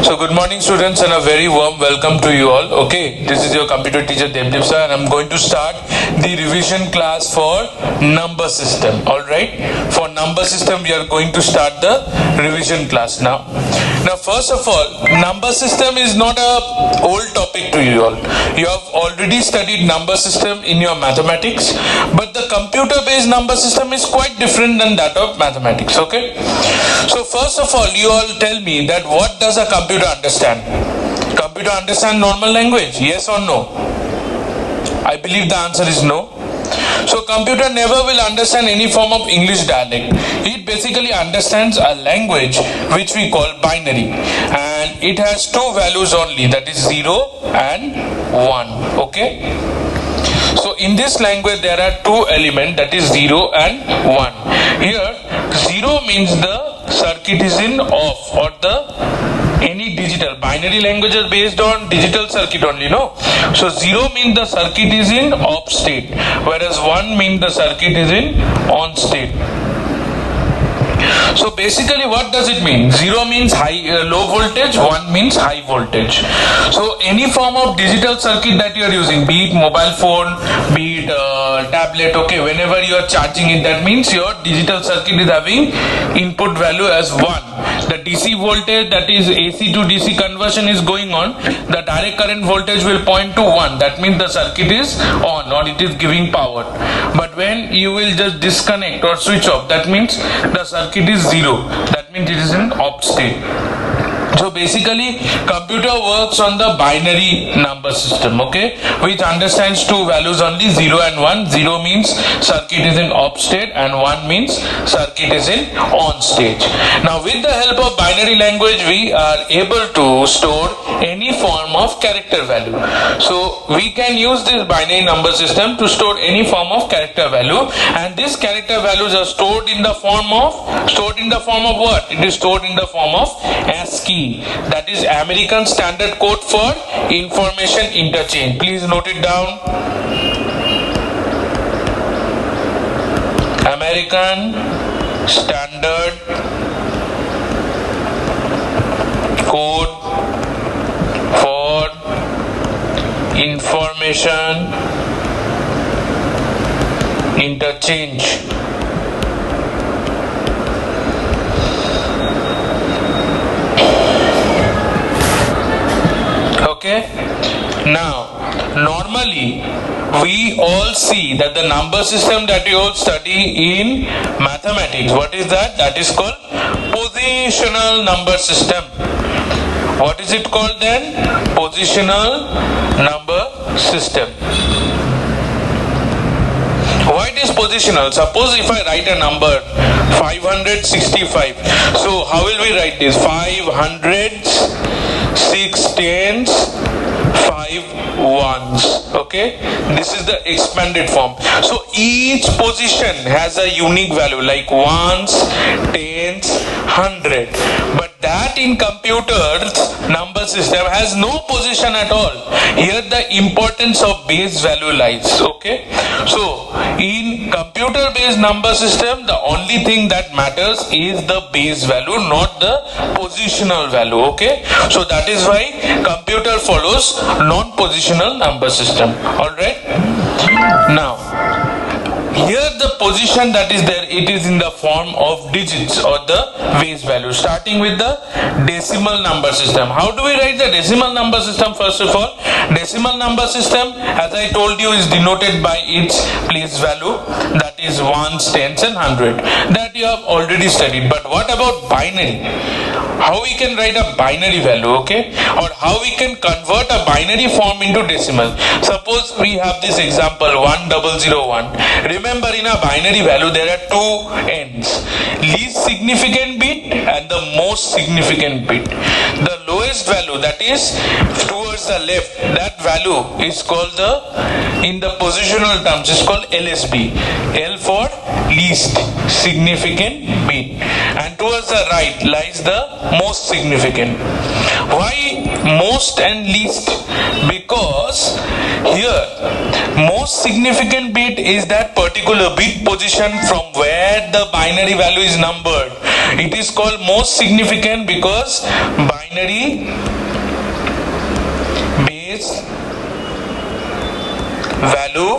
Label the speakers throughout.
Speaker 1: So good morning students and a very warm welcome to you all. Okay, this is your computer teacher Devdev sir and I'm going to start the revision class for number system. Alright, for number system we are going to start the revision class now. Now first of all, number system is not a old topic to you all. You have already studied number system in your mathematics, but the computer based number system is quite different than that of mathematics. Okay, so first of all you all tell me that what does a computer understand? Computer understand normal language? Yes or no? I believe the answer is no. So computer never will understand any form of English dialect. It basically understands a language which we call binary, and it has two values only, that is 0 and 1. Okay. So in this language there are two elements, that is 0 and 1. Here 0 means the circuit is in off, or the any digital binary language is based on digital circuit only, no? So 0 means the circuit is in off state, whereas 1 means the circuit is in on state. So basically what does it mean? 0 means low voltage, 1 means high voltage. So any form of digital circuit that you are using, be it mobile phone, be it tablet, okay, whenever you are charging it, that means your digital circuit is having input value as 1. The DC voltage, that is AC to DC conversion, is going on. The direct current voltage will point to 1. That means the circuit is on, or it is giving power. But when you will just disconnect or switch off, that means the circuit is 0. That means it is in off state. So basically computer works on the binary number system, okay, which understands two values only, 0 and 1. 0 means circuit is in off state and 1 means circuit is in on state. Now with the help of binary language we are able to store any form of character value. So we can use this binary number system to store any form of character value, and these character values are stored in the form of what? It is stored in the form of ASCII. That is American Standard Code for Information Interchange. Please note it down. American Standard Code for Information Interchange. Okay. Now, normally we all see that the number system that you all study in mathematics, what is that? That is called positional number system. What is it called then? Positional number system. Why it is positional? Suppose if I write a number 565. So how will we write this? 500s, 6 tens, 5 ones. Okay, this is the expanded form. So each position has a unique value, like ones, tens, 100. But that in computer's number system has no position at all. Here the importance of base value lies. Okay, so in computer based number system the only thing that matters is the base value, not the positional value. Okay, so that is why computer follows non-positional number system. Alright, now here the position that is there, it is in the form of digits or the base value, starting with the decimal number system. How do we write the decimal number system? First of all, decimal number system, as I told you, is denoted by its place value, that is ones, tens and 100. That you have already studied. But what about binary? How we can write a binary value, okay? Or how we can convert a binary form into decimal. Suppose we have this example 1001. Remember, in a binary value there are two ends, least significant bit and the most significant bit. The lowest value, that is towards the left, that value is called in the positional terms is called LSB. L for least significant bit, and towards the right lies the most significant. Why most and least? Because here most significant bit is that particular bit position from where the binary value is numbered. It is called most significant because binary base value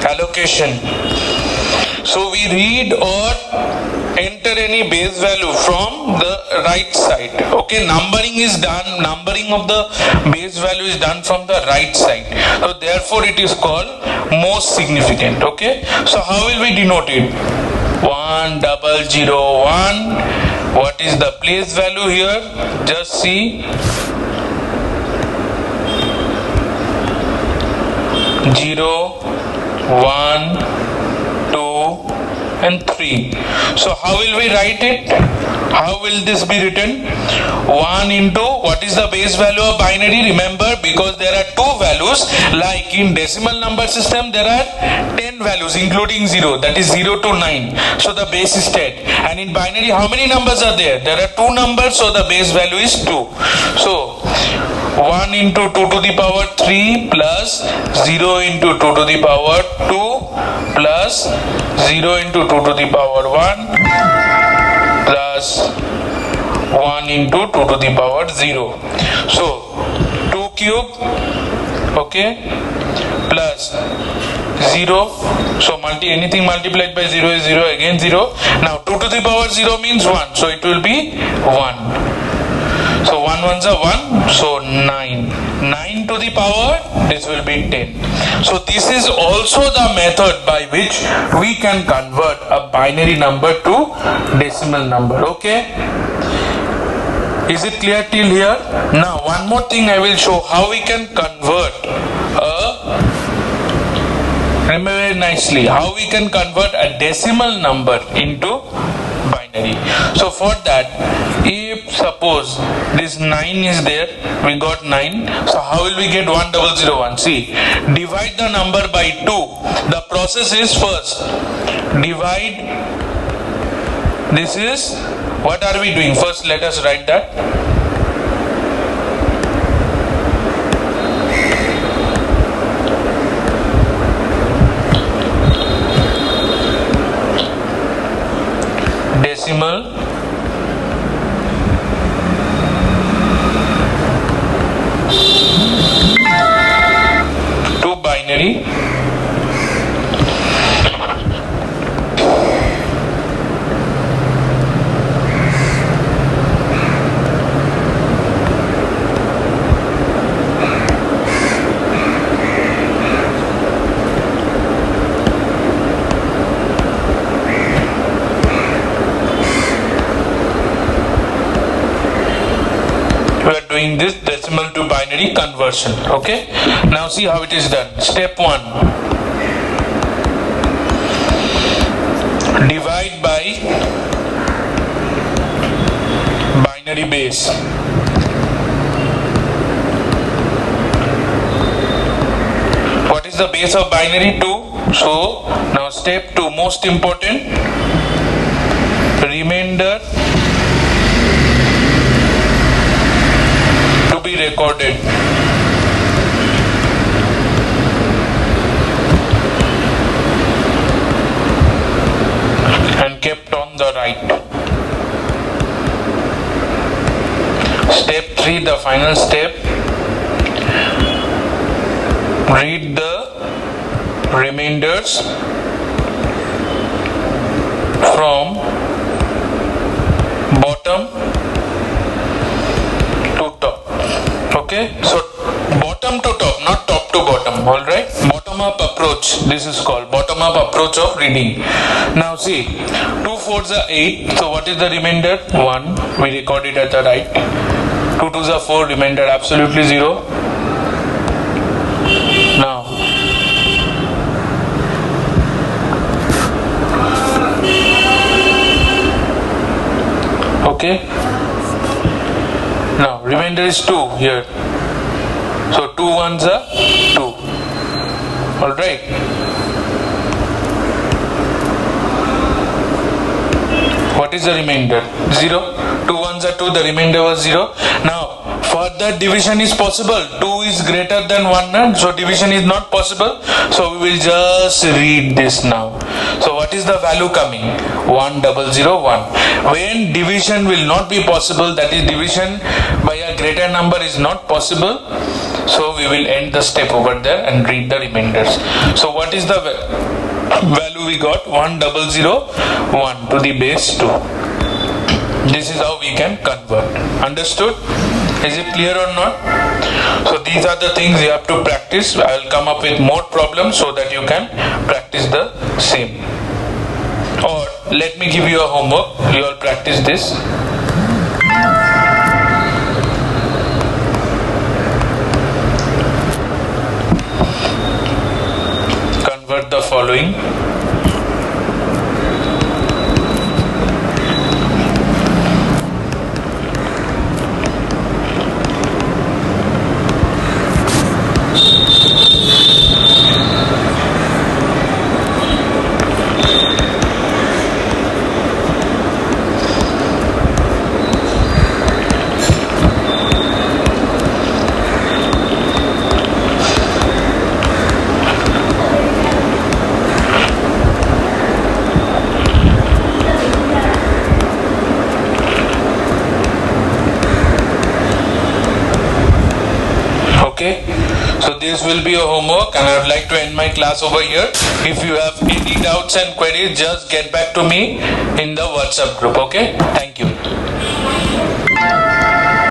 Speaker 1: allocation. So we read or enter any base value from the right side. Okay, numbering is done, numbering of the base value is done from the right side. So therefore it is called most significant. Okay, so how will we denote it? 1001. What is the place value here? Just see. 0, 1, 2 and 3. So how will we write it? How will this be written? 1 into what is the base value of binary? Remember, because there are two values, like in decimal number system there are 10 values including 0, that is 0 to 9. So the base is 10. And in binary how many numbers are there? There are two numbers, so the base value is 2. So 1 into 2 to the power 3 plus 0 into 2 to the power 2 plus 0 into 2 to the power 1 plus 1 into 2 to the power 0. So 2 cube, okay, plus 0. So anything multiplied by 0 is 0, again 0. Now 2 to the power 0 means 1, so it will be 1. So 1 ones are 1, so 9. 9 to the power, this will be 10. So this is also the method by which we can convert a binary number to decimal number. Okay? Is it clear till here? Now one more thing I will show how we can convert remember very nicely how we can convert a decimal number into binary. So for that, if suppose this 9 is there, we got 9. So how will we get 1001? See, divide the number by 2. The process is first divide. This is, what are we doing? First let us write that. Decimal to binary. Doing this decimal to binary conversion. Okay, now see how it is done. Step 1, divide by binary base. What is the base of binary? 2. So now step 2, most important, remainder to be recorded. And kept on the right. Step 3, the final step, read the remainders from bottom to top. Okay, so bottom to top, not top to bottom. All right, bottom up approach, this is called bottom up approach of reading. Now see, 2 4s are 8, so what is the remainder? 1, we record it at the right. 2 2s are 4, remainder absolutely 0. Now okay, now remainder is 2 here, so 2 1s are 2. Alright, what is the remainder? 0. 2 1s are 2, the remainder was 0. Now further division is possible, 2 is greater than 1, so division is not possible, so we will just read this now. So what what is the value coming? 1001. When division will not be possible, that is division by a greater number is not possible, so we will end the step over there and read the remainders. So what is the value we got? 1001 to the base 2. This is how we can convert. Understood? Is it clear or not? So these are the things you have to practice. I will come up with more problems so that you can practice the same. Or let me give you a homework. You all practice this. Convert the following. Okay, so this will be a homework and I would like to end my class over here. If you have any doubts and queries, just get back to me in the WhatsApp group. Okay, thank you.